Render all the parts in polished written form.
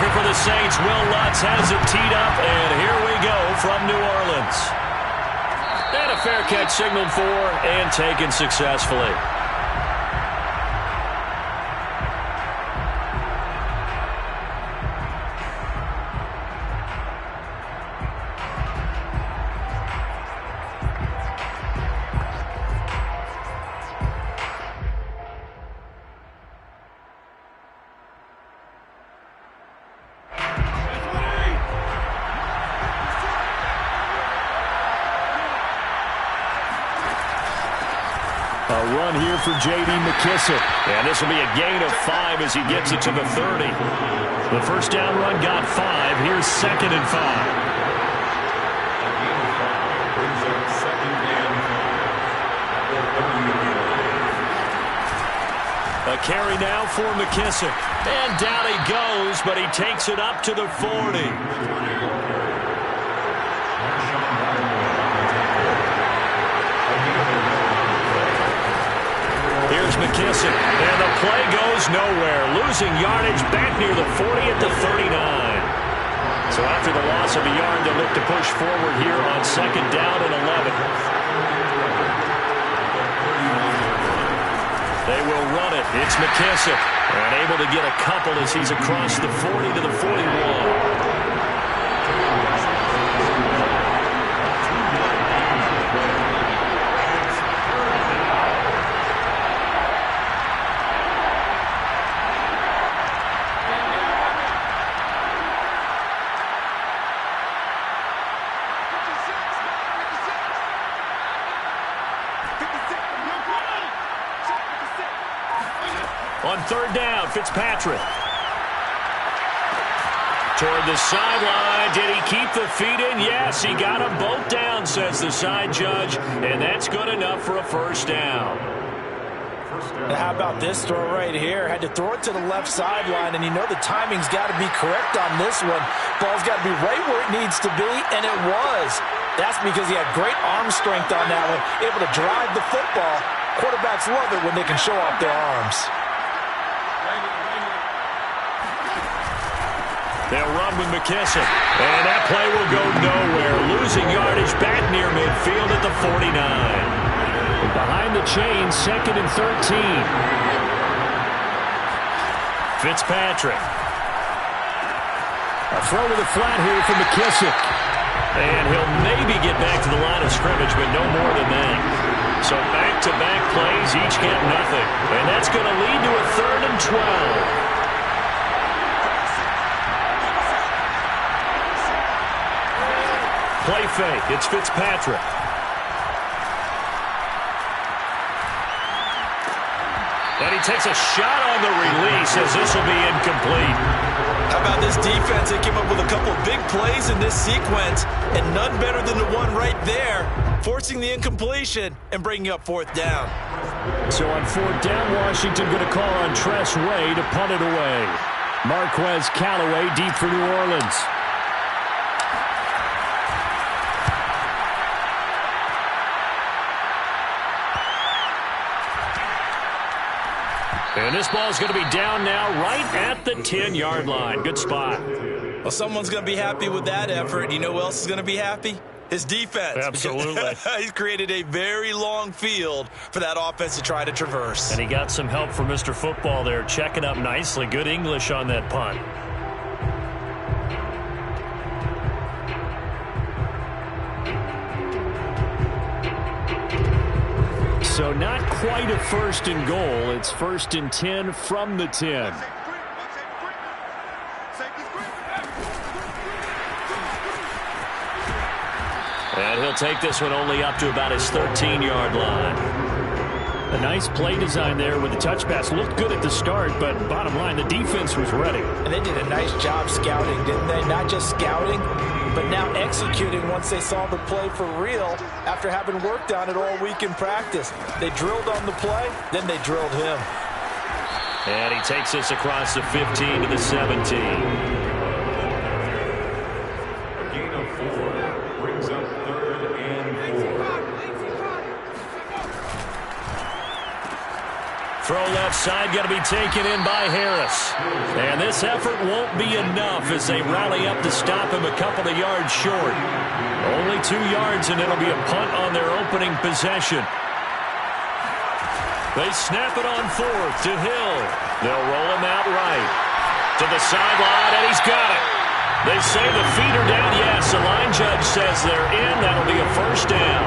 here for the Saints. Will Lutz has it teed up, and here we go from New Orleans. And a fair catch signaled for and taken successfully. A run here for J.D. McKissic. And this will be a gain of 5 as he gets it to the 30. The first down run got 5. Here's 2nd and 5. A carry now for McKissic. And down he goes, but he takes it up to the 40. Here's McKissic, and the play goes nowhere. Losing yardage back near the 40 at the 39. So after the loss of a yard, they'll look to push forward here on 2nd down and 11. They will run it. It's McKissic, and able to get a couple as he's across the 40 to the 41. On 3rd down, Fitzpatrick. Toward the sideline. Did he keep the feet in? Yes, he got them both down, says the side judge. And that's good enough for a 1st down. And how about this throw right here? Had to throw it to the left sideline, and you know the timing's got to be correct on this one. Ball's got to be right where it needs to be, and it was. That's because he had great arm strength on that one, able to drive the football. Quarterbacks love it when they can show off their arms. They'll run with McKissic. And that play will go nowhere. Losing yardage back near midfield at the 49. Behind the chain, 2nd and 13. Fitzpatrick. A throw to the flat here for McKissic. And he'll maybe get back to the line of scrimmage, but no more than that. So back-to-back plays, each get nothing. And that's going to lead to a 3rd and 12. Play fake. It's Fitzpatrick. And he takes a shot on the release as this will be incomplete. How about this defense? They came up with a couple of big plays in this sequence, and none better than the one right there, forcing the incompletion and bringing up 4th down. So on 4th down, Washington going to call on Tress Way to punt it away. Marquez Callaway deep for New Orleans. And this ball is going to be down now right at the 10-yard line. Good spot. Well, someone's going to be happy with that effort. You know who else is going to be happy? His defense. Absolutely. He's created a very long field for that offense to try to traverse. And he got some help from Mr. Football there, checking up nicely. Good English on that punt. So not quite a 1st and goal. It's 1st and 10 from the 10. And he'll take this one only up to about his 13-yard line. A nice play design there with the touch pass. Looked good at the start, but bottom line, the defense was ready. And they did a nice job scouting, didn't they? Not just scouting, but now executing once they saw the play for real after having worked on it all week in practice. They drilled on the play, then they drilled him. And he takes us across the 15 to the 17. Throw left side, going to be taken in by Harris. And this effort won't be enough as they rally up to stop him a couple of yards short. Only 2 yards, and it'll be a punt on their opening possession. They snap it on 4th to Hill. They'll roll him out right. To the sideline, and he's got it. They say the feet are down. Yes, the line judge says they're in. That'll be a first down.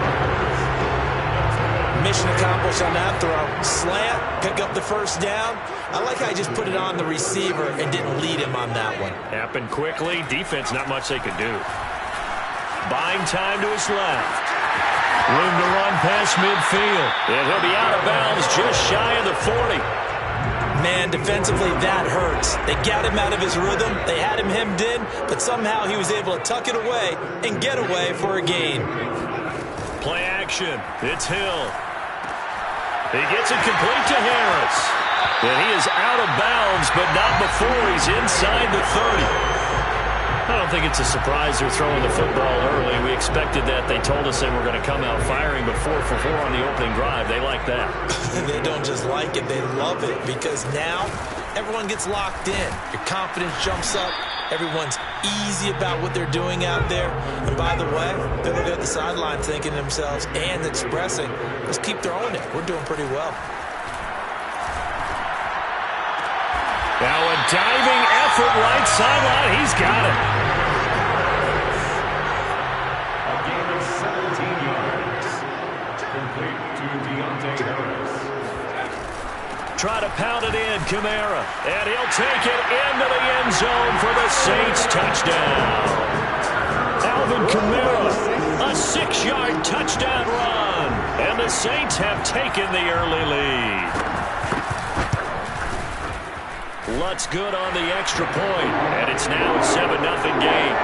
Mission accomplished on that throw. Slant, pick up the first down. I like how he just put it on the receiver and didn't lead him on that one. Happened quickly. Defense, not much they could do. Buying time to his left. Room to run past midfield. And he'll be out of bounds just shy of the 40. Man, defensively, that hurts. They got him out of his rhythm. They had him hemmed in, but somehow he was able to tuck it away and get away for a gain. Play action. It's Hill. He gets it complete to Harris. And he is out of bounds, but not before he's inside the 30. I don't think it's a surprise they're throwing the football early. We expected that. They told us they were going to come out firing before for 4 on the opening drive. They like that. They don't just like it, they love it, because now everyone gets locked in. Your confidence jumps up. Everyone's easy about what they're doing out there. And by the way, they're looking at the sideline thinking to themselves and expressing, let's keep throwing it. We're doing pretty well. Now a diving effort right sideline. He's got it. A gain of 17 yards. Complete to Harris. Try to pound it in, Kamara. And he'll take it into the end zone for the Saints touchdown. Alvin Kamara, a 6-yard touchdown run. And the Saints have taken the early lead. Lutz good on the extra point, and it's now a 7-0 game.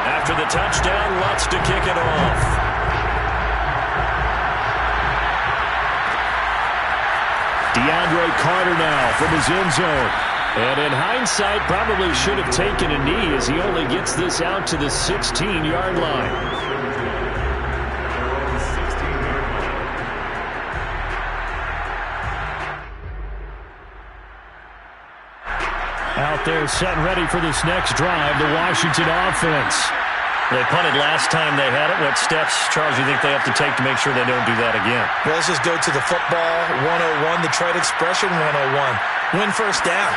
After the touchdown, Lutz to kick it off. DeAndre Carter now from his end zone. And in hindsight, probably should have taken a knee as he only gets this out to the 16-yard line. Out there set and ready for this next drive, the Washington offense. They punted last time they had it. What steps, Charles, you think they have to take to make sure they don't do that again? Well, let's just go to the football 101, the trade expression 101. Win first down.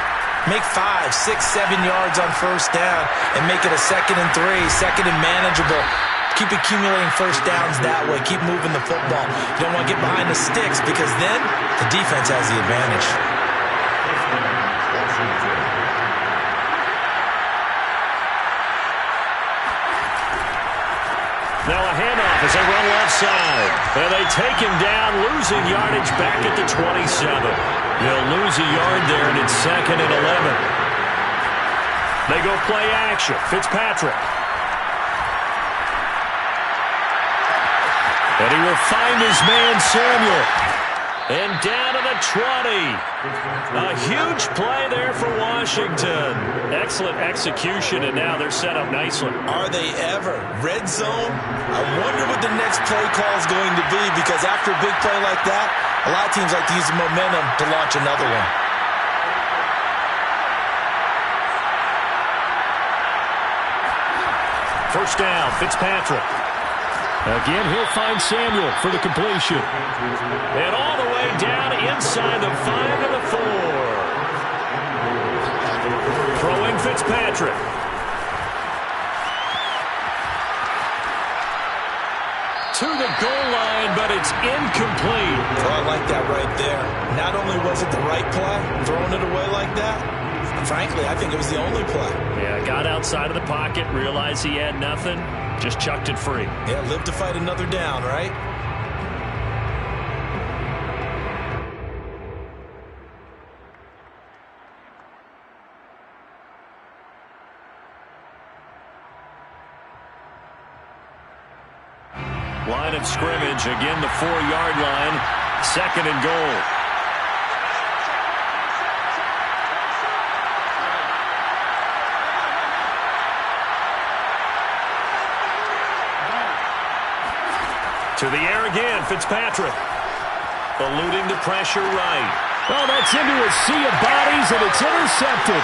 Make 5, 6, 7 yards on first down and make it a 2nd and 3, second and manageable. Keep accumulating first downs that way. Keep moving the football. You don't want to get behind the sticks because then the defense has the advantage. Now a handoff as they run left side. And they take him down, losing yardage back at the 27. They'll lose a yard there, and it's 2nd and 11. They go play action. Fitzpatrick. And he will find his man, Samuel. And down to the 20. A huge play there for Washington. Excellent execution, and now they're set up nicely. Are they ever? Red zone? I wonder what the next play call is going to be, because after a big play like that, a lot of teams like to use the momentum to launch another one. First down, Fitzpatrick. Again, he'll find Samuel for the completion. And all the way down inside the 5 to the 4. Throwing Fitzpatrick. To the goal line, but it's incomplete. Oh, I like that right there. Not only was it the right play, throwing it away like that, frankly, I think it was the only play. Yeah, got outside of the pocket, realized he had nothing, just chucked it free. Yeah, live to fight another down, right? Line of scrimmage, again the 4-yard line, 2nd and goal. To the air again, Fitzpatrick. Eluding the pressure right. Well, that's into a sea of bodies, and it's intercepted.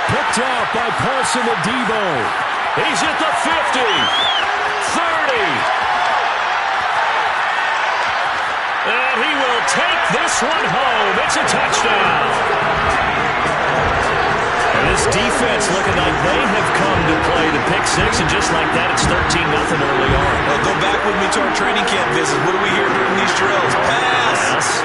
Picked out by Paulson Adebo. He's at the 50. 30. And he will take this one home. It's a touchdown. And this defense looking like they have come to play the pick six, and just like that, it's 13-0 early on. Well, go back with me to our training camp visit. What do we hear during these drills? Pass.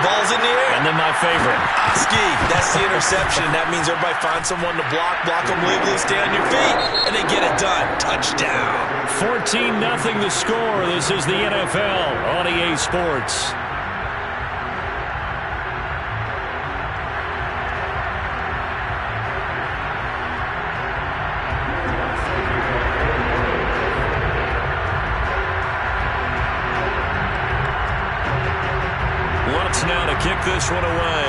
Ball's in the air. And then my favorite. Oski, that's the interception. That means everybody finds someone to block them legally, stay on your feet, and they get it done. Touchdown. 14-0 the score. This is the NFL on EA Sports. Now to kick this one away.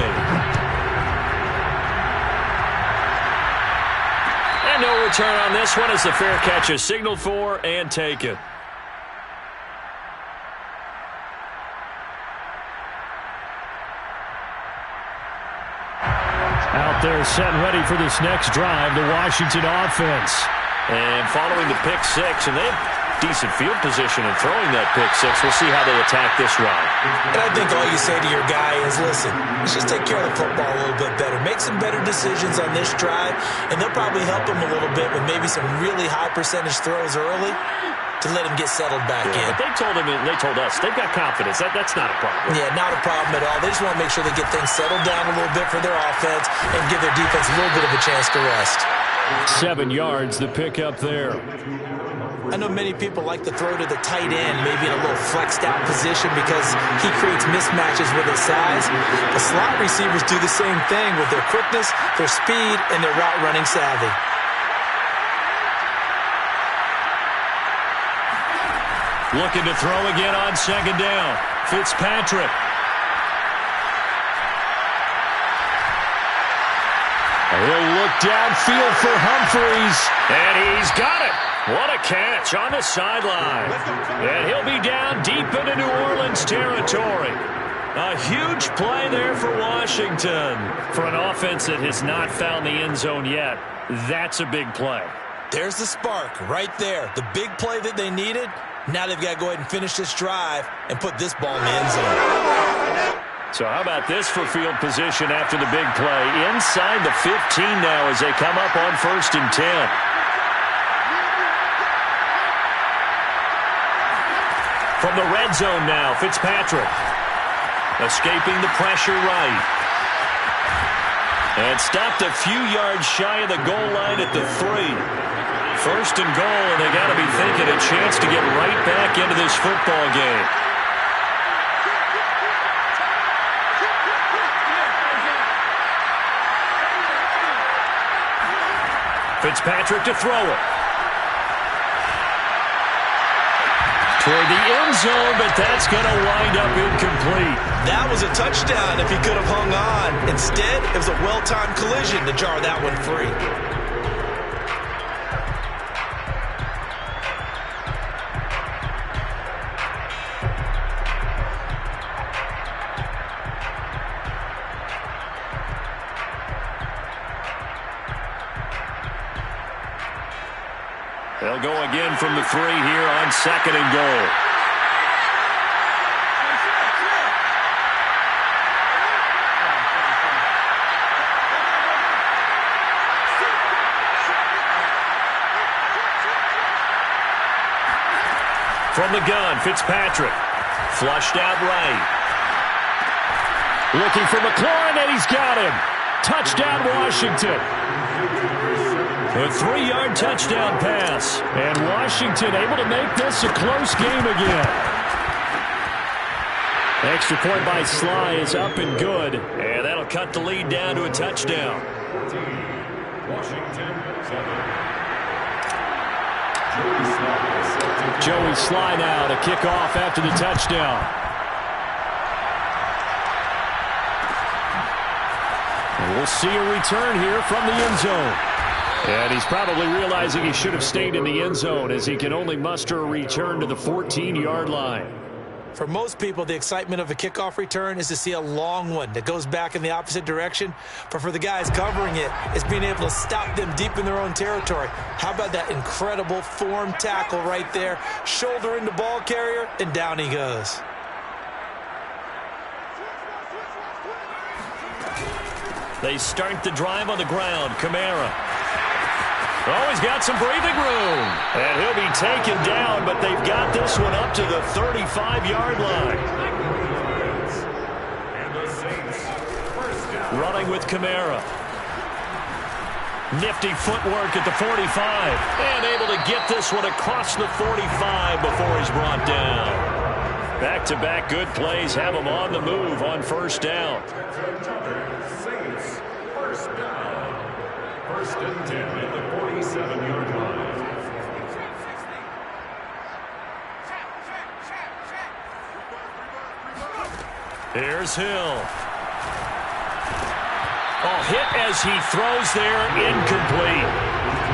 And no return on this one as the fair catch is signaled for and taken. Out there set and ready for this next drive, the Washington offense. And following the pick six, and they have decent field position in throwing that pick six. We'll see how they attack this ride. And I think all you say to your guy is, listen, let's just take care of the football a little bit better. Make some better decisions on this drive, and they'll probably help him a little bit with maybe some really high percentage throws early to let him get settled back in. But they told us, they've got confidence. That's not a problem. Yeah, not a problem at all. They just want to make sure they get things settled down a little bit for their offense and give their defense a little bit of a chance to rest. 7 yards, the pickup there. I know many people like to throw to the tight end, maybe in a little flexed out position because he creates mismatches with his size. The slot receivers do the same thing with their quickness, their speed, and their route running savvy. Looking to throw again on second down. Fitzpatrick. He'll look downfield for Humphreys. And he's got it. What a catch on the sideline. And he'll be down deep into New Orleans territory. A huge play there for Washington. For an offense that has not found the end zone yet, that's a big play. There's the spark right there. The big play that they needed. Now they've got to go ahead and finish this drive and put this ball in the end zone. So how about this for field position after the big play? Inside the 15 now as they come up on 1st and 10. From the red zone now, Fitzpatrick. Escaping the pressure right. And stopped a few yards shy of the goal line at the 3. 1st and goal, and they got to be thinking a chance to get right back into this football game. Fitzpatrick to throw it. Toward the end zone, but that's going to wind up incomplete. That was a touchdown if he could have hung on. Instead, it was a well-timed collision to jar that one free. They'll go again from the 3 here on 2nd and goal. From the gun, Fitzpatrick. Flushed out right. Looking for McLaurin, and he's got him. Touchdown, Washington. A 3-yard touchdown pass. And Washington able to make this a close game again. Extra point by Sly is up and good. And that'll cut the lead down to a touchdown. Joey Sly now to kick off after the touchdown. And we'll see a return here from the end zone. And he's probably realizing he should have stayed in the end zone as he can only muster a return to the 14-yard line. For most people, the excitement of a kickoff return is to see a long one that goes back in the opposite direction. But for the guys covering it, it's being able to stop them deep in their own territory. How about that incredible form tackle right there? Shoulder into ball carrier, and down he goes. They start the drive on the ground. Kamara. Oh, he's got some breathing room. And he'll be taken down, but they've got this one up to the 35-yard line. Running with Kamara. Nifty footwork at the 45. And able to get this one across the 45 before he's brought down. Back-to-back good plays have him on the move on first down. First and 10 at the 47-yard line. Here's Hill. Oh, hit as he throws there, incomplete.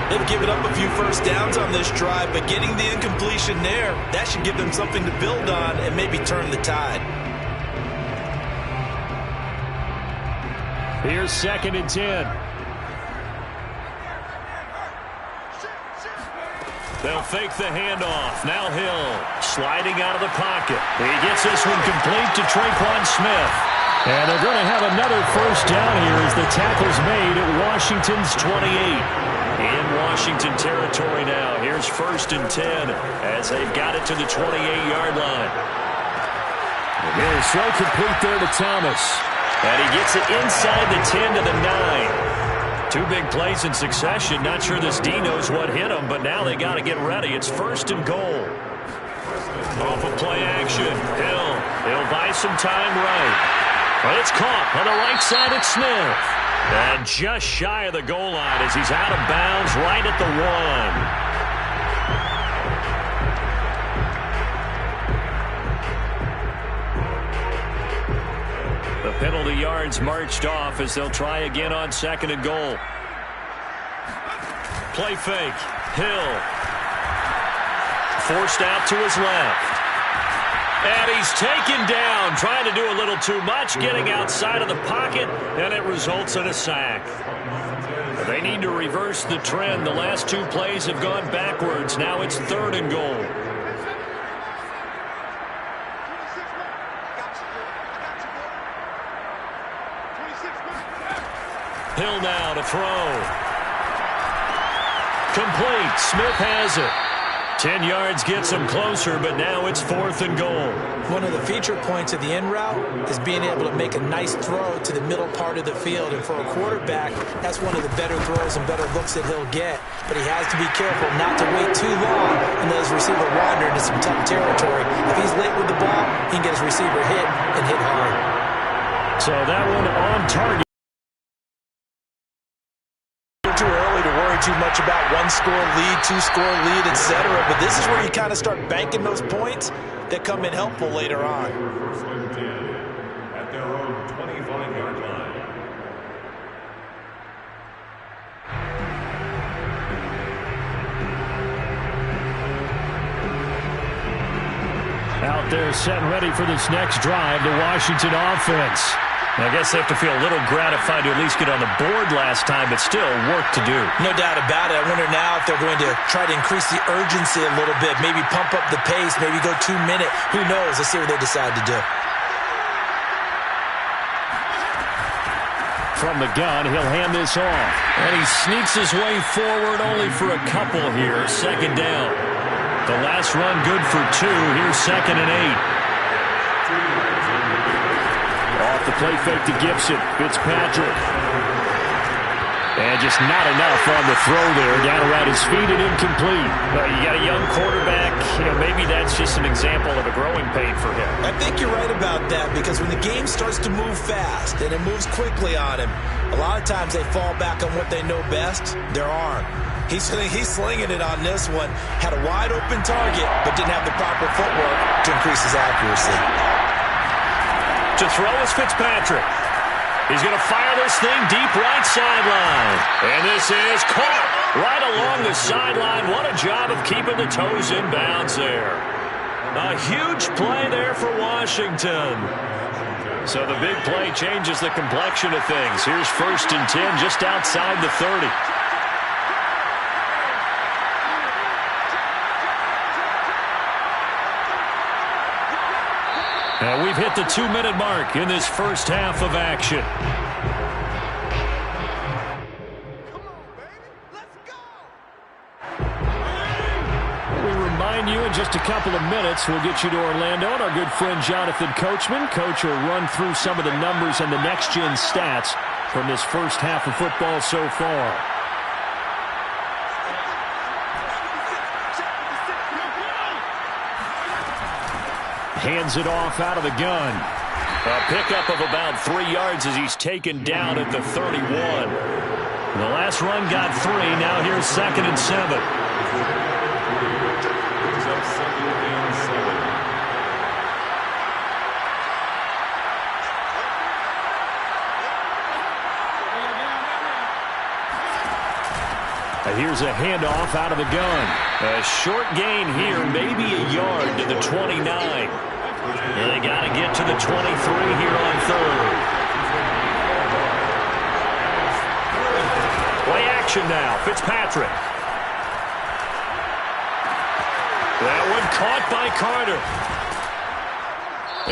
They've given up a few first downs on this drive, but getting the incompletion there, that should give them something to build on and maybe turn the tide. Here's second and 10. They'll fake the handoff. Now Hill sliding out of the pocket. He gets this one complete to Traquan Smith. And they're going to have another first down here as the tackle's made at Washington's 28. In Washington territory now. Here's first and 10 as they've got it to the 28-yard line. They're so complete there to Thomas. And he gets it inside the 10 to the 9. Two big plays in succession. Not sure this D knows what hit him, but now they got to get ready. It's first and goal. Off of play action. Hill. He'll buy some time right. But it's caught on the right side at Smith. And just shy of the goal line as he's out of bounds right at the 1. The penalty yards marched off as they'll try again on second and goal. Play fake. Hill. Forced out to his left. And he's taken down, trying to do a little too much, getting outside of the pocket, and it results in a sack. They need to reverse the trend. The last two plays have gone backwards. Now it's third and goal. Hill now to throw. Complete. Smith has it. 10 yards gets him closer, but now it's fourth and goal. One of the feature points of the in route is being able to make a nice throw to the middle part of the field. And for a quarterback, that's one of the better throws and better looks that he'll get. But he has to be careful not to wait too long and let his receiver wander into some tough territory. If he's late with the ball, he can get his receiver hit and hit hard. So that one on target. Too early to worry too much about one-score lead, two-score lead, etc. But this is where you kind of start banking those points that come in helpful later on. First and 10 at their own 25-yard line. Out there set and ready for this next drive, the Washington offense. I guess they have to feel a little gratified to at least get on the board last time, but still work to do. No doubt about it. I wonder now if they're going to try to increase the urgency a little bit, maybe pump up the pace, maybe go 2 minute. Who knows? Let's see what they decide to do. From the gun, he'll hand this off. And he sneaks his way forward only for a couple here. Second down. The last run good for 2. Here's second and 8. Off the play fake to Gibson. Fitzpatrick. And just not enough on the throw there. Down around his feet and incomplete. You got a young quarterback. Maybe that's just an example of a growing pain for him. I think you're right about that because when the game starts to move fast and it moves quickly on him, a lot of times they fall back on what they know best, their arm. He's slinging it on this one. Had a wide open target, but didn't have the proper footwork to increase his accuracy. To throw is Fitzpatrick. He's going to fire this thing deep right sideline. And this is caught right along the sideline. What a job of keeping the toes in bounds there. A huge play there for Washington. So the big play changes the complexion of things. Here's 1st and 10 just outside the 30. And we've hit the 2-minute mark in this first half of action. We remind you in just a couple of minutes we'll get you to Orlando and our good friend Jonathan Coachman. Coach will run through some of the numbers and the next-gen stats from this first half of football so far. Hands it off out of the gun. A pickup of about 3 yards as he's taken down at the 31. The last run got 3. Now here's 2nd and 7. Here's a handoff out of the gun. A short gain here, maybe a yard to the 29. And they got to get to the 23 here on 3rd. Play action now. Fitzpatrick. That one caught by Carter.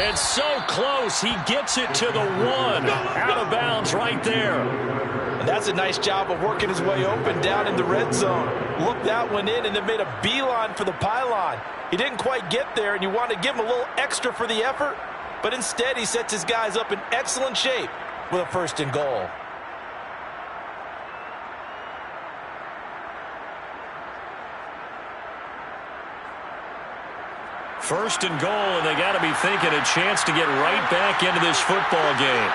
And so close, he gets it to the 1. Out of bounds right there. And that's a nice job of working his way open down in the red zone. Looked that one in and then made a beeline for the pylon. He didn't quite get there, and you want to give him a little extra for the effort, but instead he sets his guys up in excellent shape with a 1st and goal. First and goal, and they got to be thinking a chance to get right back into this football game.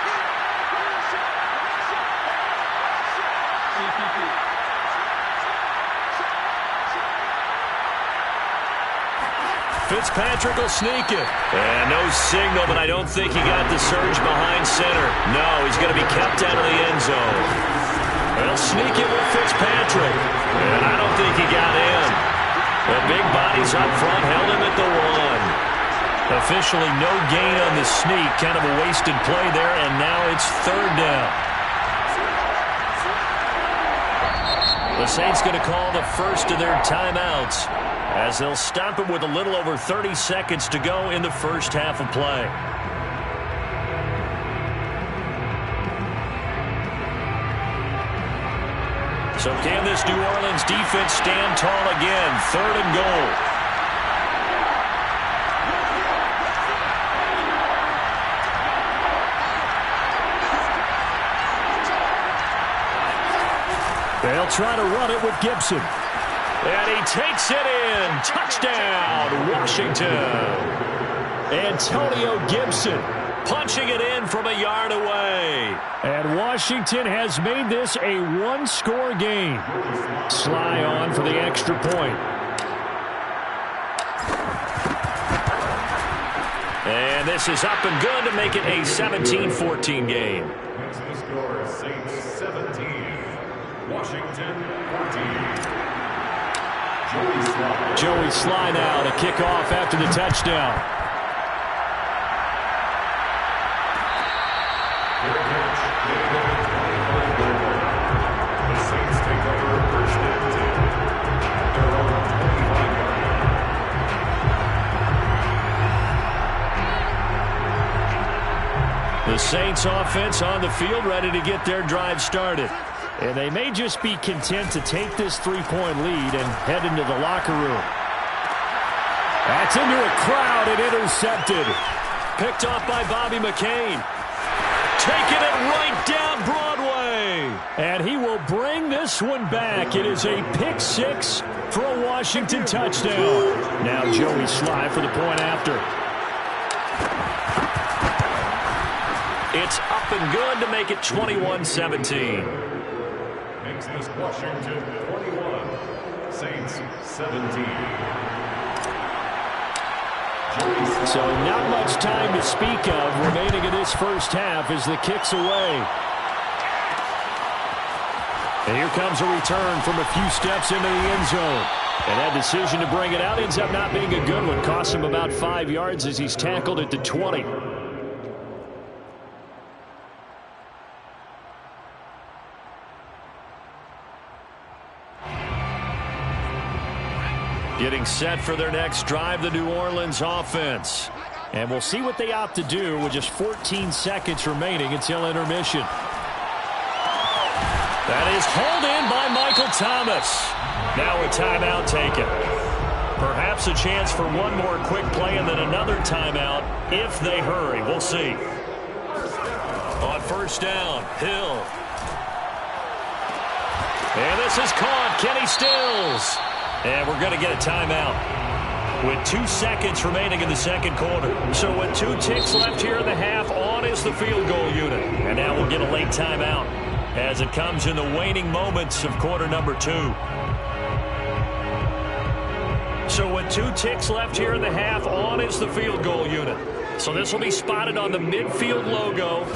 Fitzpatrick will sneak it. And no signal, but I don't think he got the surge behind center. No, he's going to be kept out of the end zone. They'll sneak it with Fitzpatrick. And I don't think he got in. The big bodies up front held him at the 1. Officially no gain on the sneak. Kind of a wasted play there, and now it's 3rd down. The Saints going to call the first of their timeouts as they'll stop it with a little over 30 seconds to go in the first half of play. So can this New Orleans defense stand tall again? 3rd and goal. They'll try to run it with Gibson. And he takes it in. Touchdown, Washington. Antonio Gibson punching it in from a yard away. And Washington has made this a one-score game. Sly on for the extra point. And this is up and good to make it a 17-14 game. The score is Saints 17, Washington 14. Joey Sly now to kick off after the touchdown. The Saints take over 1st and 10 at their own 25-yard line. The Saints offense on the field ready to get their drive started. And they may just be content to take this 3-point lead and head into the locker room. That's into a crowd and intercepted. Picked off by Bobby McCain. Taking it right down Broadway. And he will bring this one back. It is a pick 6 for a Washington touchdown. Now Joey Sly for the point after. It's up and good to make it 21-17. Makes this Washington 21, Saints 17. So not much time to speak of remaining in this first half as the kick's away. And here comes a return from a few steps into the end zone. And that decision to bring it out ends up not being a good one. Costs him about 5 yards as he's tackled at the 20. Getting set for their next drive, the New Orleans offense. And we'll see what they opt to do with just 14 seconds remaining until intermission. That is hauled in by Michael Thomas. Now a timeout taken. Perhaps a chance for one more quick play and then another timeout if they hurry. We'll see. On first down, Hill. And this is caught. Kenny Stills. And we're going to get a timeout with 2 seconds remaining in the second quarter. So with 2 ticks left here in the half, on is the field goal unit. And now we'll get a late timeout as it comes in the waning moments of quarter number 2. So with 2 ticks left here in the half, on is the field goal unit. So this will be spotted on the midfield logo.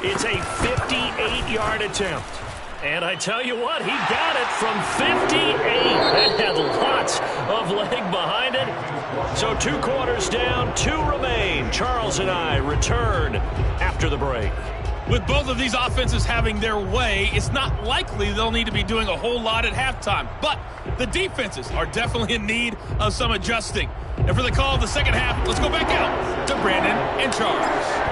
It's a 58-yard attempt. And I tell you what, he got it from 58. That had lots of leg behind it. So 2 quarters down, 2 remain. Charles and I return after the break. With both of these offenses having their way, it's not likely they'll need to be doing a whole lot at halftime. But the defenses are definitely in need of some adjusting. And for the call of the second half, let's go back out to Brandon and Charles.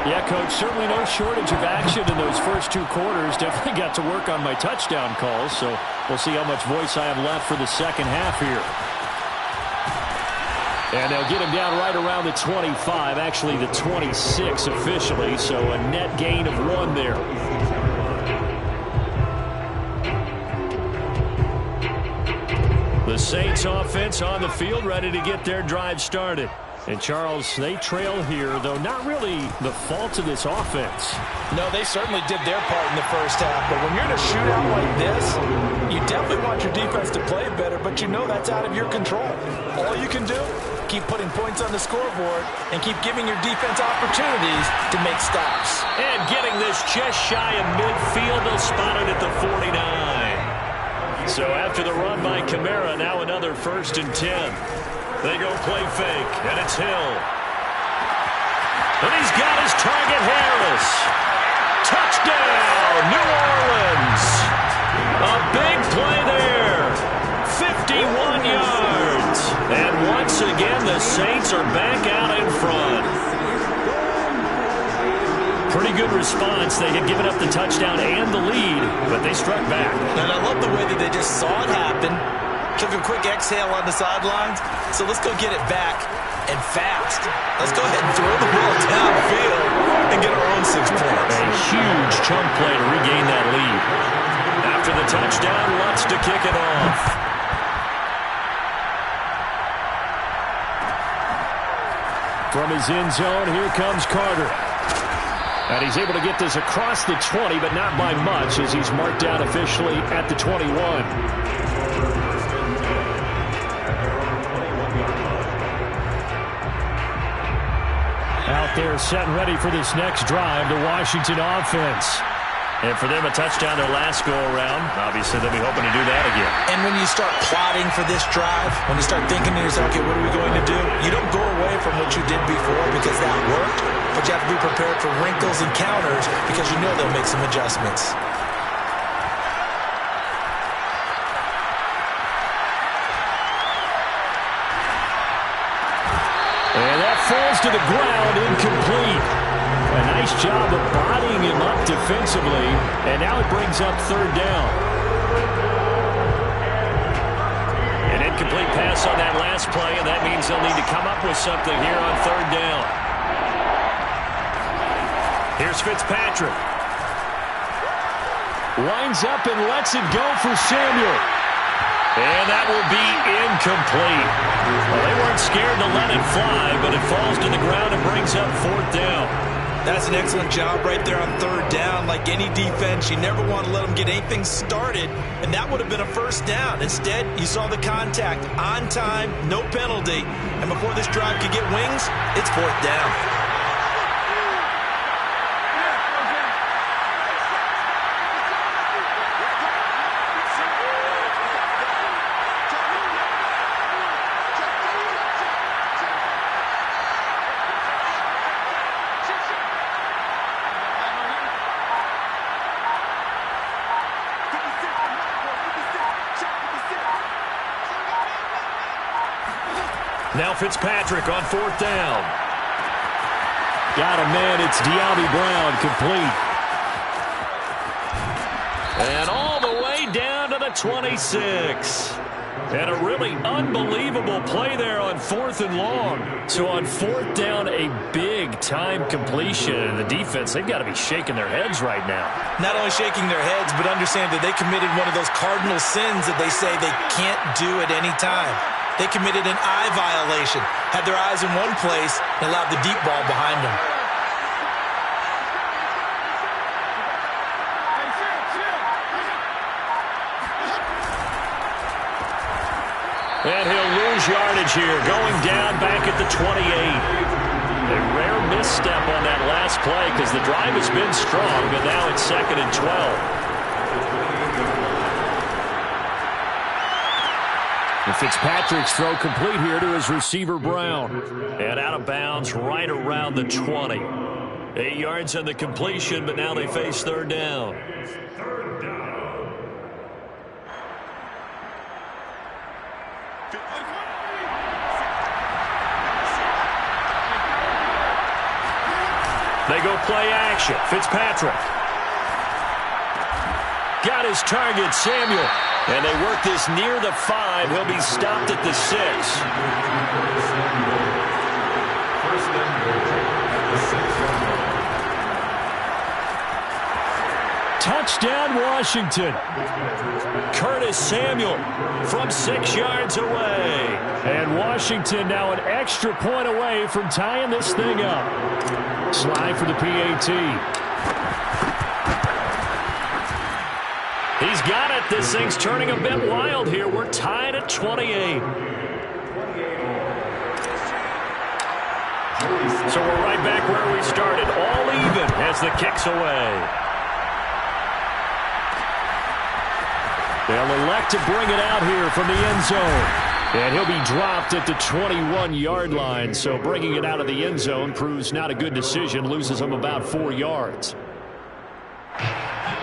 Yeah, Coach, certainly no shortage of action in those first 2 quarters. Definitely got to work on my touchdown calls, so we'll see how much voice I have left for the second half here. And they'll get him down right around the 25, actually the 26 officially, so a net gain of 1 there. The Saints offense on the field ready to get their drive started. And Charles, they trail here, though not really the fault of this offense. No, they certainly did their part in the first half, but when you're in a shootout like this, you definitely want your defense to play better, but you know that's out of your control. All you can do, keep putting points on the scoreboard and keep giving your defense opportunities to make stops. And getting this just shy of midfield, they'll spot it at the 49. So after the run by Kamara, now another 1st and 10. They go play fake, and it's Hill. And he's got his target, Harris. Touchdown, New Orleans. A big play there. 51 yards. And once again, the Saints are back out in front. Pretty good response. They had given up the touchdown and the lead, but they struck back. And I love the way that they just saw it happen. Took a quick exhale on the sidelines. So let's go get it back and fast. Let's go ahead and throw the ball downfield and get our own 6 points. A huge chunk play to regain that lead. After the touchdown, Lutz to kick it off. From his end zone, here comes Carter. And he's able to get this across the 20, but not by much as he's marked down officially at the 21. Out there set and ready for this next drive, the Washington offense. And for them, a touchdown their last go-around. Obviously, they'll be hoping to do that again. And when you start plotting for this drive, when you start thinking to yourself, okay, what are we going to do? You don't go away from what you did before because that worked, but you have to be prepared for wrinkles and counters because you know they'll make some adjustments. And that falls to the ground, incomplete. A nice job of bodying him up defensively, and now it brings up 3rd down. An incomplete pass on that last play, and that means they'll need to come up with something here on 3rd down. Here's Fitzpatrick. Winds up and lets it go for Samuel. And that will be incomplete. Well, they weren't scared to let it fly, but it falls to the ground and brings up 4th down. That's an excellent job right there on third down. Like any defense, you never want to let them get anything started, and that would have been a first down. Instead, you saw the contact on time, no penalty, and before this drive could get wings, it's fourth down. Now Fitzpatrick on fourth down. Got a man. It's De'Ami Brown, complete. And all the way down to the 26. And a really unbelievable play there on fourth and long. So on fourth down, a big-time completion. And the defense, they've got to be shaking their heads right now. Not only shaking their heads, but understand that they committed one of those cardinal sins that they say they can't do at any time. They committed an eye violation, had their eyes in one place, and allowed the deep ball behind them. And he'll lose yardage here, going down back at the 28. A rare misstep on that last play because the drive has been strong, but now it's 2nd and 12. And Fitzpatrick's throw complete here to his receiver, Brown. And out of bounds right around the 20. 8 yards on the completion, but now they face third down. They go play action. Fitzpatrick. Got his target, Samuel. And they work this near the 5. He'll be stopped at the 6. Touchdown, Washington. Curtis Samuel from 6 yards away. And Washington now an extra point away from tying this thing up. Slide for the PAT. He's got it. This thing's turning a bit wild here. We're tied at 28. So we're right back where we started. All even as the kick's away. They'll elect to bring it out here from the end zone. And he'll be dropped at the 21-yard line. So bringing it out of the end zone proves not a good decision. Loses him about 4 yards.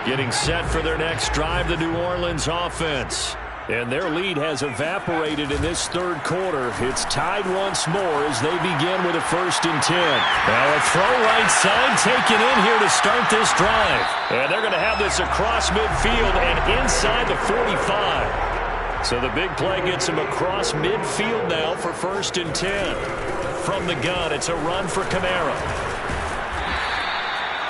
Getting set for their next drive, the New Orleans offense. And their lead has evaporated in this third quarter. It's tied once more as they begin with a 1st and 10. Now a throw right side taken in here to start this drive. And they're going to have this across midfield and inside the 45. So the big play gets him across midfield now for 1st and 10. From the gun, it's a run for Kamara.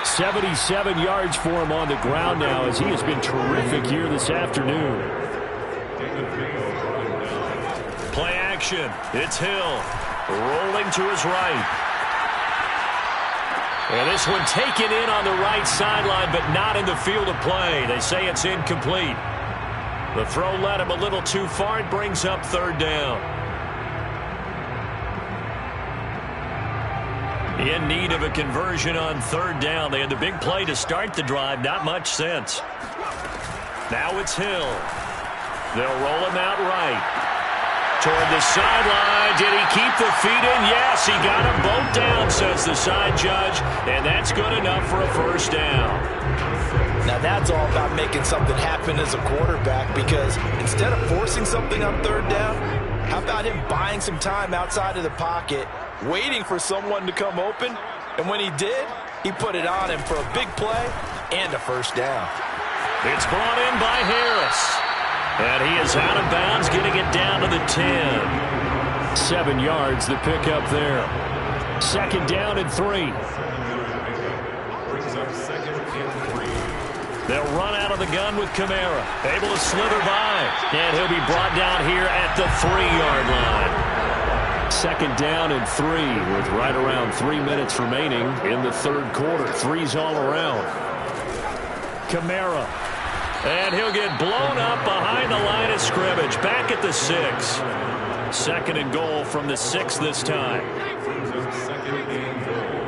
77 yards for him on the ground now as he has been terrific here this afternoon. Play action. It's Hill. Rolling to his right. And this one taken in on the right sideline, but not in the field of play. They say it's incomplete. The throw led him a little too far. It brings up third down. In need of a conversion on third down. They had the big play to start the drive. Not much sense. Now it's Hill. They'll roll him out right. Toward the sideline. Did he keep the feet in? Yes, he got them both down, says the side judge. And that's good enough for a 1st down. Now that's all about making something happen as a quarterback, because instead of forcing something on third down, how about him buying some time outside of the pocket, waiting for someone to come open, and when he did, he put it on him for a big play and a 1st down. It's brought in by Harris. And he is out of bounds, getting it down to the 10. 7 yards, the pickup there. 2nd down and 3. They'll run out of the gun with Kamara. Able to slither by. And he'll be brought down here at the 3-yard line. second down and 3 with right around 3 minutes remaining in the third quarter. 3's all around. Kamara. And he'll get blown up behind the line of scrimmage. Back at the 6. Second and goal from the 6 this time. Second and goal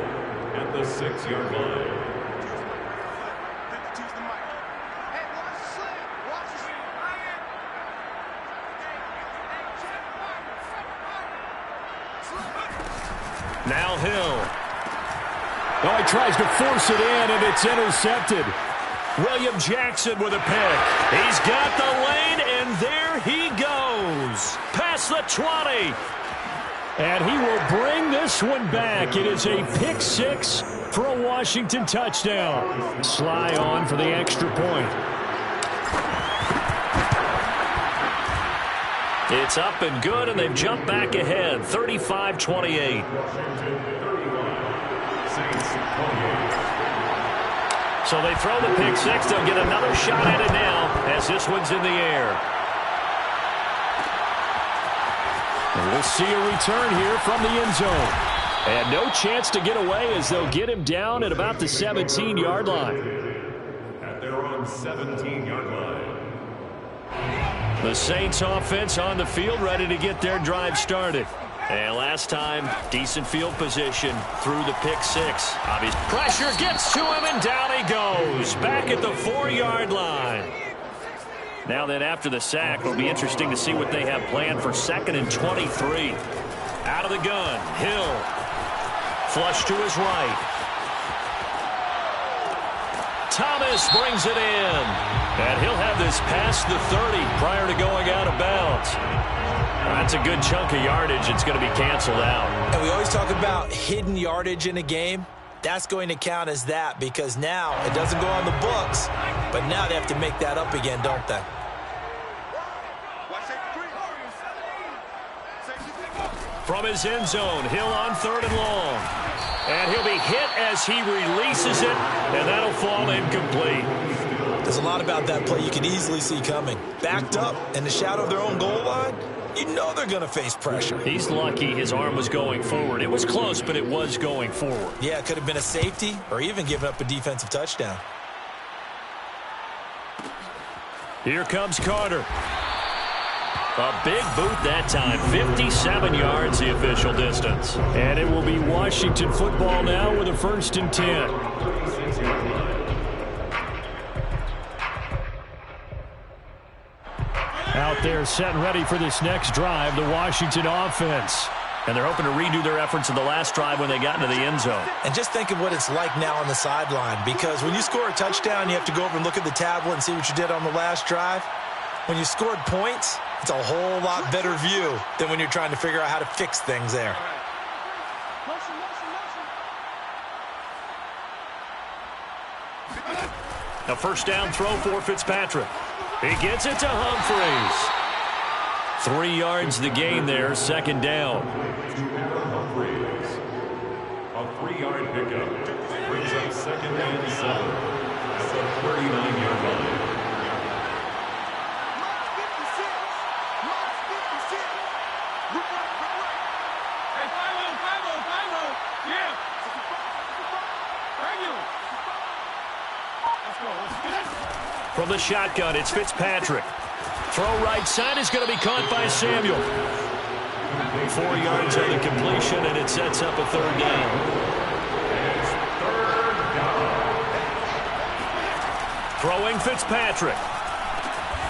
at the 6-yard line. Now Hill. Oh, he tries to force it in, and it's intercepted. William Jackson with a pick. He's got the lane, and there he goes. Past the 20. And he will bring this one back. It is a pick 6 for a Washington touchdown. Sly on for the extra point. It's up and good, and they've jumped back ahead, 35-28. So they throw the pick 6. They'll get another shot at it now as this one's in the air. And we'll see a return here from the end zone. And no chance to get away as they'll get him down at about the 17-yard line. At their own 17-yard line. The Saints offense on the field, ready to get their drive started. And last time, decent field position through the pick 6. Obvious pressure gets to him, and down he goes. Back at the 4-yard line. Now then, after the sack, it'll be interesting to see what they have planned for 2nd and 23. Out of the gun, Hill. Flush to his right. Thomas brings it in. And he'll have this past the 30 prior to going out of bounds. That's a good chunk of yardage. It's going to be canceled out. And we always talk about hidden yardage in a game. That's going to count as that because now it doesn't go on the books, but now they have to make that up again, don't they? From his end zone, Hill on 3rd and long. And he'll be hit as he releases it, and that'll fall incomplete. There's a lot about that play you can easily see coming. Backed up in the shadow of their own goal line, you know they're going to face pressure. He's lucky his arm was going forward. It was close, but it was going forward. Yeah, it could have been a safety or even given up a defensive touchdown. Here comes Carter. A big boot that time. 57 yards the official distance. And it will be Washington football now with a 1st and 10. Out there set and ready for this next drive, the Washington offense. And they're hoping to redo their efforts in the last drive when they got into the end zone. And just think of what it's like now on the sideline, because when you score a touchdown, you have to go over and look at the tablet and see what you did on the last drive. When you scored points, it's a whole lot better view than when you're trying to figure out how to fix things there. A 1st down throw for Fitzpatrick. He gets it to Humphreys. 3 yards the gain there, 2nd down. Humphreys. A 3-yard pickup brings up 2nd and 7 at the 39-yard line. From the shotgun, it's Fitzpatrick. Throw right side is going to be caught by Samuel. 4 yards on the completion, and it sets up a 3rd down. Throwing Fitzpatrick.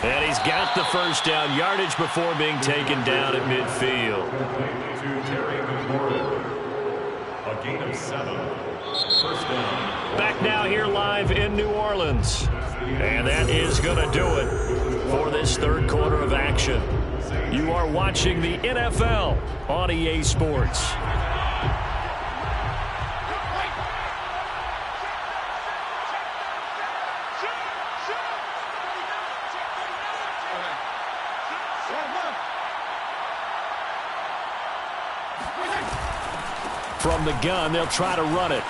And he's got the 1st down yardage before being taken down at midfield. To Terry McLaurin. A gain of 7. 1st down. Back now here live in New Orleans. And that is going to do it for this 3rd quarter of action. You are watching the NFL on EA Sports. From the gun, they'll try to run it.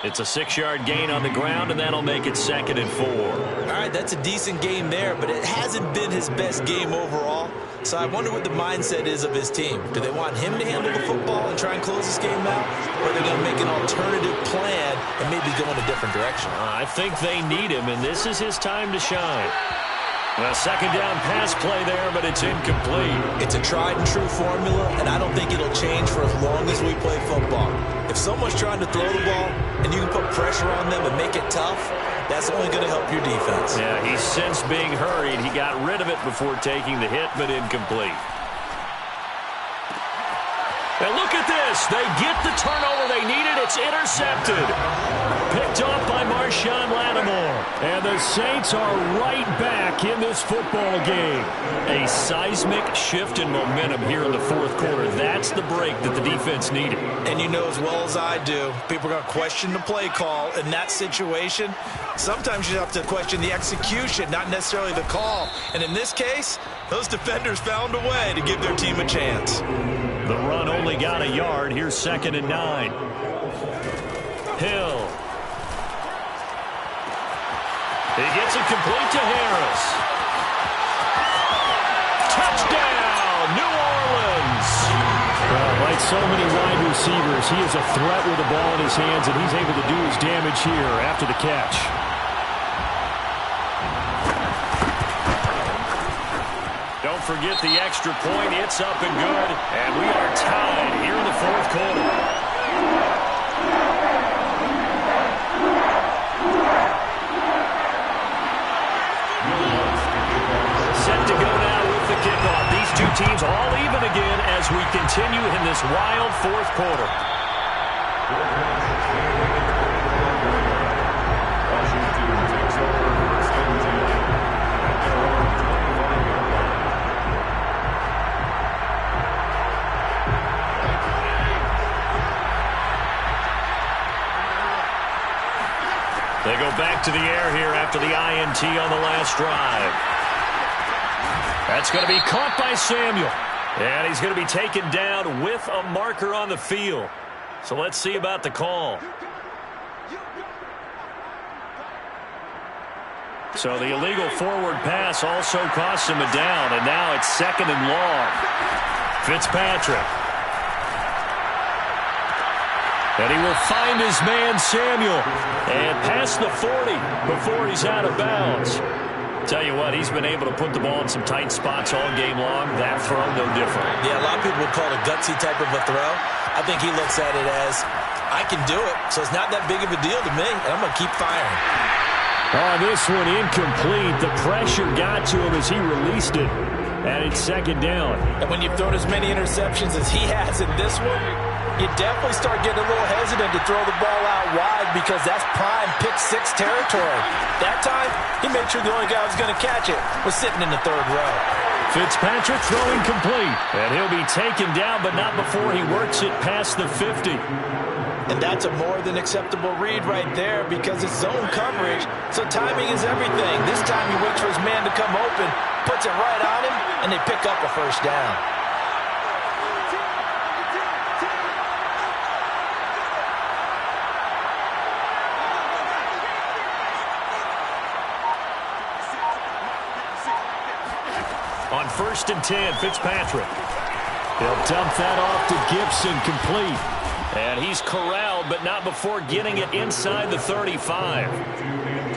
It's a 6-yard gain on the ground, and that'll make it 2nd and 4. All right, that's a decent game there, but it hasn't been his best game overall. So I wonder what the mindset is of his team. Do they want him to handle the football and try and close this game out? Or are they going to make an alternative plan and maybe go in a different direction? I think they need him, and this is his time to shine. A second down pass play there, but it's incomplete. It's a tried-and-true formula, and I don't think it'll change for as long as we play football. If someone's trying to throw the ball and you can put pressure on them and make it tough, that's only going to help your defense. Yeah, he's since being hurried. He got rid of it before taking the hit, but incomplete. And look at this. They get the turnover they needed. It's intercepted. Picked off by Marshawn Lattimore. And the Saints are right back in this football game. A seismic shift in momentum here in the fourth quarter. That's the break that the defense needed. And you know as well as I do, people are going to question the play call in that situation. Sometimes you have to question the execution, not necessarily the call. And in this case, those defenders found a way to give their team a chance. The run only got a yard. Here's 2nd and 9. Hill. He gets it complete to Harris. Touchdown, New Orleans. Like so many wide receivers, he is a threat with the ball in his hands, and he's able to do his damage here after the catch. Don't forget the extra point. It's up and good. And we are tied here in the fourth quarter. Set to go now with the kickoff. These two teams all even again as we continue in this wild fourth quarter. They go back to the air here after the INT on the last drive. That's going to be caught by Samuel. And he's going to be taken down with a marker on the field. So let's see about the call. So the illegal forward pass also costs him a down. And now it's 2nd and long. Fitzpatrick. And he will find his man, Samuel, and past the 40 before he's out of bounds. Tell you what, he's been able to put the ball in some tight spots all game long. That throw, no different. Yeah, a lot of people would call it a gutsy type of a throw. I think he looks at it as, I can do it, so it's not that big of a deal to me, and I'm going to keep firing. Oh, this one incomplete. The pressure got to him as he released it, and it's 2nd down. And when you've thrown as many interceptions as he has in this one, you definitely start getting a little hesitant to throw the ball out wide because that's prime pick-6 territory. That time, he made sure the only guy who was going to catch it was sitting in the 3rd row. Fitzpatrick throwing complete. And he'll be taken down, but not before he works it past the 50. And that's a more than acceptable read right there because it's zone coverage, so timing is everything. This time he waits for his man to come open, puts it right on him, and they pick up a 1st down. On 1st and 10, Fitzpatrick. He'll dump that off to Gibson, complete. And he's corralled, but not before getting it inside the 35.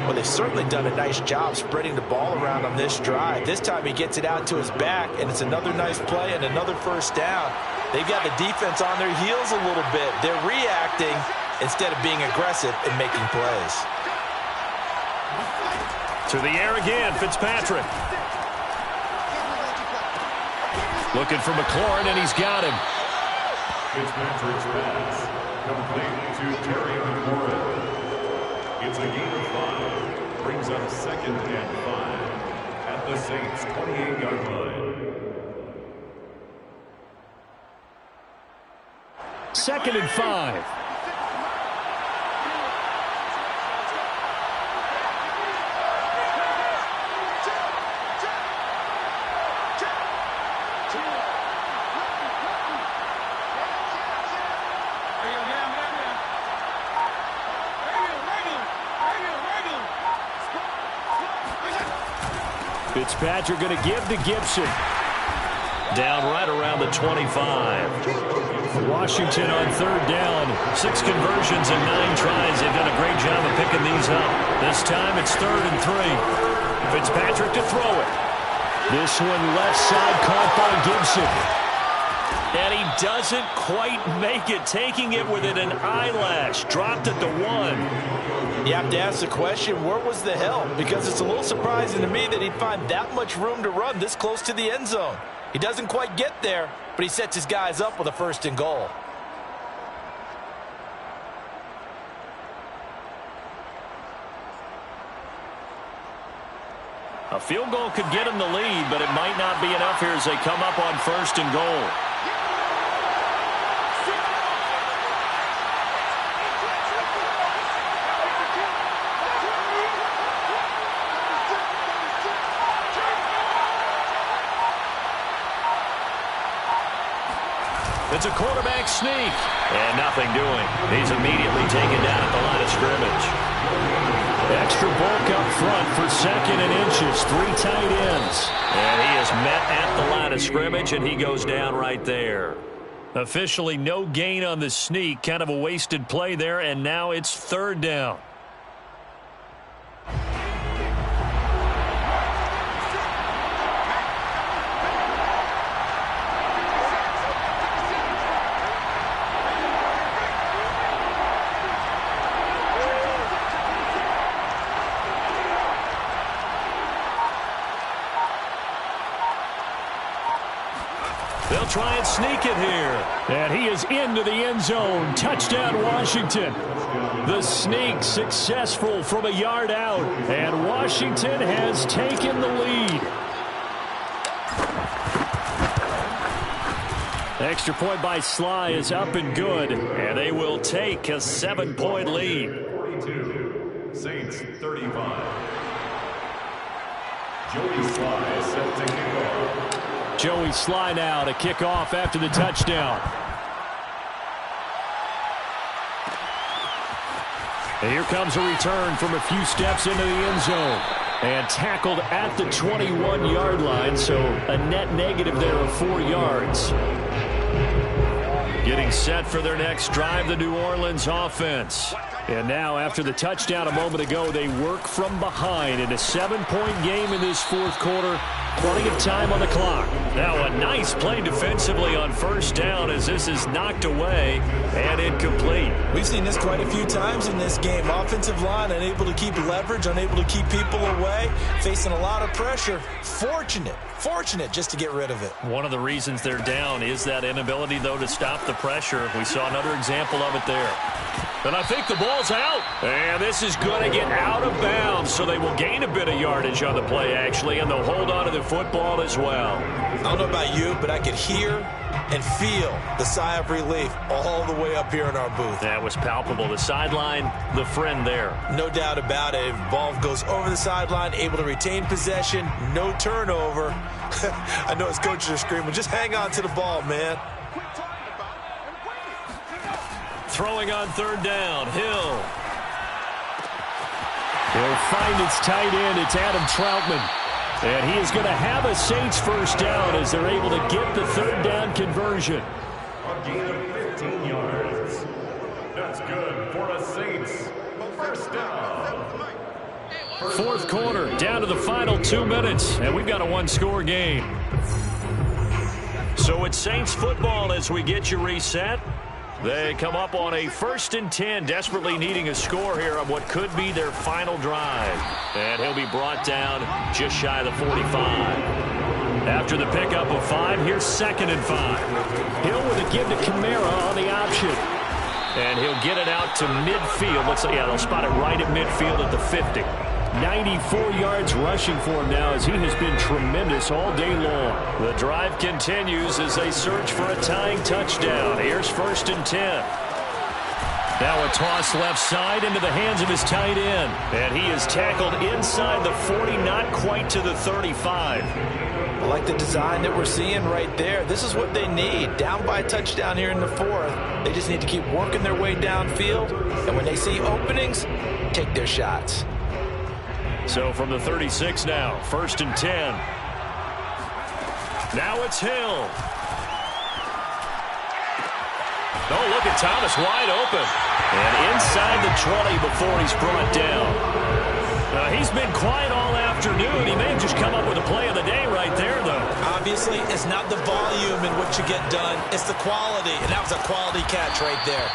Well, they've certainly done a nice job spreading the ball around on this drive. This time he gets it out to his back, and it's another nice play and another 1st down. They've got the defense on their heels a little bit. They're reacting instead of being aggressive and making plays. To the air again, Fitzpatrick. Looking for McLaurin, and he's got him. Fitzpatrick's pass complete to Terry McLaurin. It's a gain of 5. Brings up 2nd and 5 at the Saints' 28-yard line. 2nd and 5. Fitzpatrick going to give to Gibson. down right around the 25. Washington on third down. 6 conversions and 9 tries. They've done a great job of picking these up. This time it's 3rd and 3. Fitzpatrick to throw it. This one left side caught by Gibson. And he doesn't quite make it, taking it within an eyelash. Dropped at the 1. You have to ask the question, where was the help? Because it's a little surprising to me that he'd find that much room to run this close to the end zone. He doesn't quite get there, but he sets his guys up with a 1st and goal. A field goal could get him the lead, but it might not be enough here as they come up on 1st and goal. It's a quarterback sneak. And nothing doing. He's immediately taken down at the line of scrimmage. Extra bulk up front for 2nd and inches. 3 tight ends. And he is met at the line of scrimmage, and he goes down right there. Officially no gain on the sneak. Kind of a wasted play there, and now it's 3rd down. They'll try and sneak it here. And he is into the end zone. Touchdown, Washington. The sneak successful from a yard out. And Washington has taken the lead. Extra point by Sly is up and good. And they will take a 7-point lead. 42, Saints 35. Joey Sly set to kick off. Joey Sly now to kick off after the touchdown. And here comes a return from a few steps into the end zone. And tackled at the 21-yard line, so a net negative there of 4 yards. Getting set for their next drive, the New Orleans offense. And now, after the touchdown a moment ago, they work from behind in a 7-point game in this 4th quarter. Plenty of time on the clock. Now a nice play defensively on 1st down as this is knocked away and incomplete. We've seen this quite a few times in this game. Offensive line unable to keep leverage, unable to keep people away, facing a lot of pressure. Fortunate just to get rid of it. One of the reasons they're down is that inability, though, to stop the pressure. We saw another example of it there. And I think the ball's out. And this is going to get out of bounds, so they will gain a bit of yardage on the play, actually, and they'll hold on to the football as well. I don't know about you, but I could hear and feel the sigh of relief all the way up here in our booth. That was palpable. The sideline, the friend there. No doubt about it. Ball goes over the sideline, able to retain possession, no turnover. I know his coaches are screaming, just hang on to the ball, man. Throwing on 3rd down, Hill. He'll find its tight end. It's Adam Troutman. And he is going to have a Saints 1st down as they're able to get the 3rd down conversion. A gain of 15 yards. That's good for a Saints 1st down. 4th quarter, down to the final 2 minutes, and we've got a 1-score game. So it's Saints football as we get you reset. They come up on a 1st and 10, desperately needing a score here on what could be their final drive. And he'll be brought down just shy of the 45. After the pickup of 5, here's 2nd and 5. Hill with a give to Kamara on the option. And he'll get it out to midfield. They'll spot it right at midfield at the 50. 94 yards rushing for him now as he has been tremendous all day long. The drive continues as they search for a tying touchdown. Here's 1st and 10. Now a toss left side into the hands of his tight end. And he is tackled inside the 40, not quite to the 35. I like the design that we're seeing right there. This is what they need. Down by a touchdown here in the 4th. They just need to keep working their way downfield. And when they see openings, take their shots. So from the 36 now, 1st and 10. Now it's Hill. Oh, look at Thomas wide open. And inside the 20 before he's brought down. He's been quiet all afternoon. He may have just come up with a play of the day right there, though. Obviously, it's not the volume in what you get done. It's the quality, and that was a quality catch right there.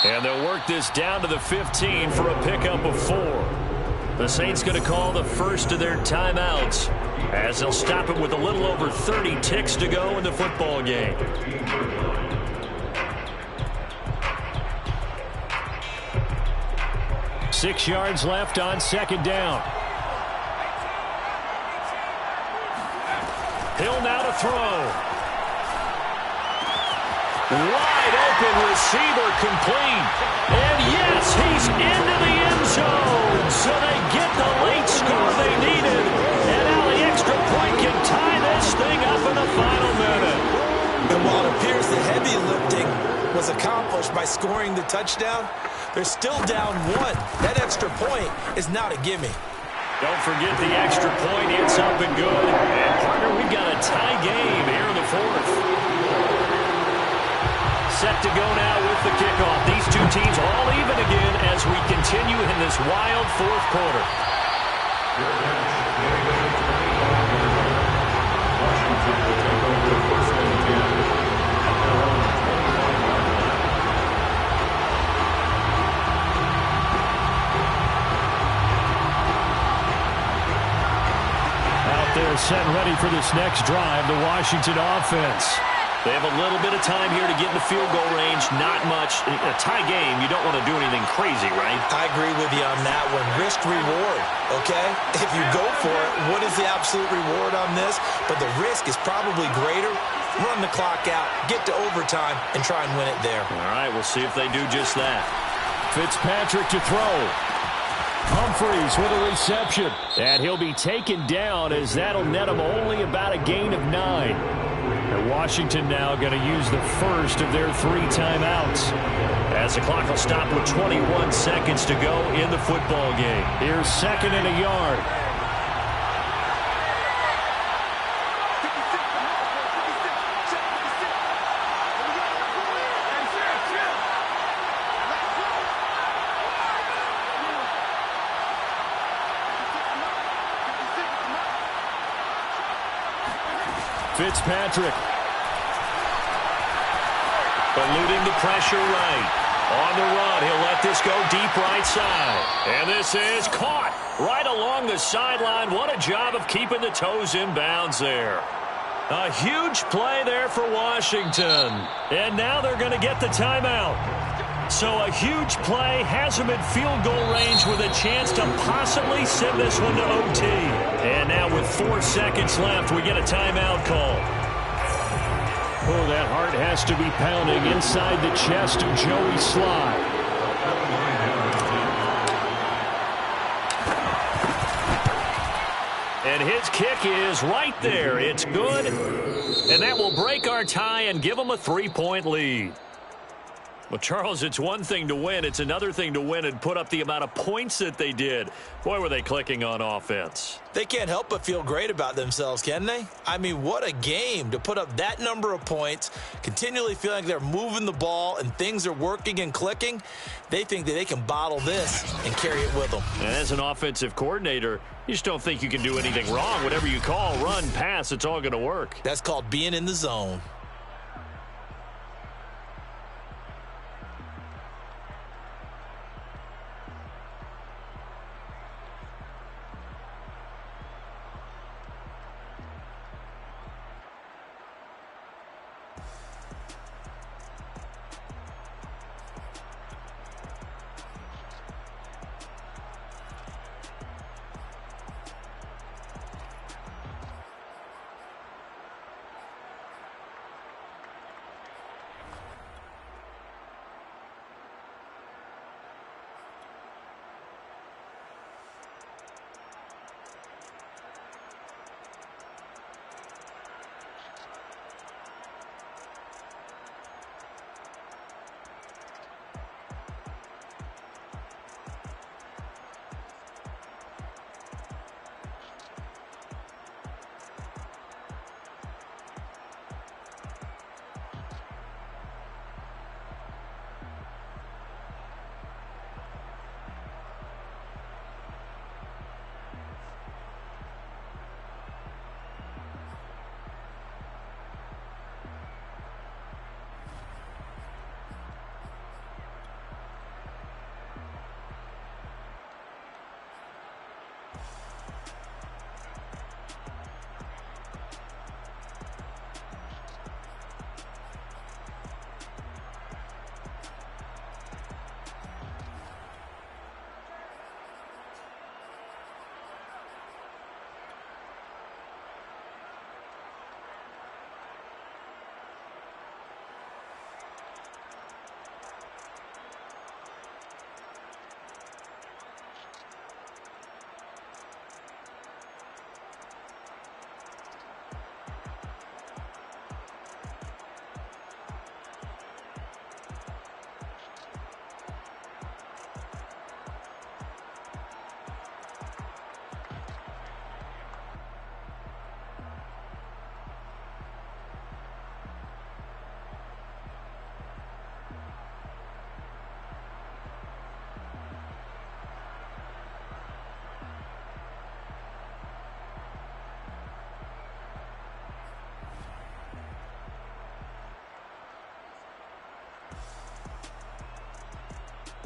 And they'll work this down to the 15 for a pickup of 4. The Saints going to call the first of their timeouts as they'll stop it with a little over 30 ticks to go in the football game. Six yards left on second down. Hill now to throw. Wide open receiver complete. And yes, he's into the end zone. So they get the late score they needed. And now the extra point can tie this thing up in the final minute. And while it appears the heavy lifting was accomplished by scoring the touchdown, they're still down 1. That extra point is not a gimme. Don't forget the extra point. It's up and good. And, partner, we've got a tie game here in the 4th. Set to go now with the kickoff. These two teams all even again as we continue in this wild 4th quarter. They're set and ready for this next drive, the Washington offense. They have a little bit of time here to get in the field goal range. Not much. In a tie game, you don't want to do anything crazy, right? I agree with you on that one. Risk reward, okay? If you go for it, what is the absolute reward on this? But the risk is probably greater. Run the clock out, get to overtime, and try and win it there. All right, we'll see if they do just that. Fitzpatrick to throw. Humphreys with a reception. And he'll be taken down as that'll net him only about a gain of 9. And Washington now going to use the first of their 3 timeouts. As the clock will stop with 21 seconds to go in the football game. Here's 2nd and a yard. Fitzpatrick. Eluding the pressure right. On the run, he'll let this go deep right side. And this is caught right along the sideline. What a job of keeping the toes in bounds there. A huge play there for Washington. And now they're going to get the timeout. So a huge play has them in field goal range with a chance to possibly send this one to OT. And now with 4 seconds left, we get a timeout call. Oh, that heart has to be pounding inside the chest of Joey Sly. And his kick is right there. It's good. And that will break our tie and give them a 3-point lead. Well, Charles, it's one thing to win. It's another thing to win and put up the amount of points that they did. Boy, were they clicking on offense. They can't help but feel great about themselves, can they? I mean, what a game to put up that number of points, continually feeling like they're moving the ball and things are working and clicking. They think that they can bottle this and carry it with them. And as an offensive coordinator, you just don't think you can do anything wrong. Whatever you call, run, pass, it's all going to work. That's called being in the zone.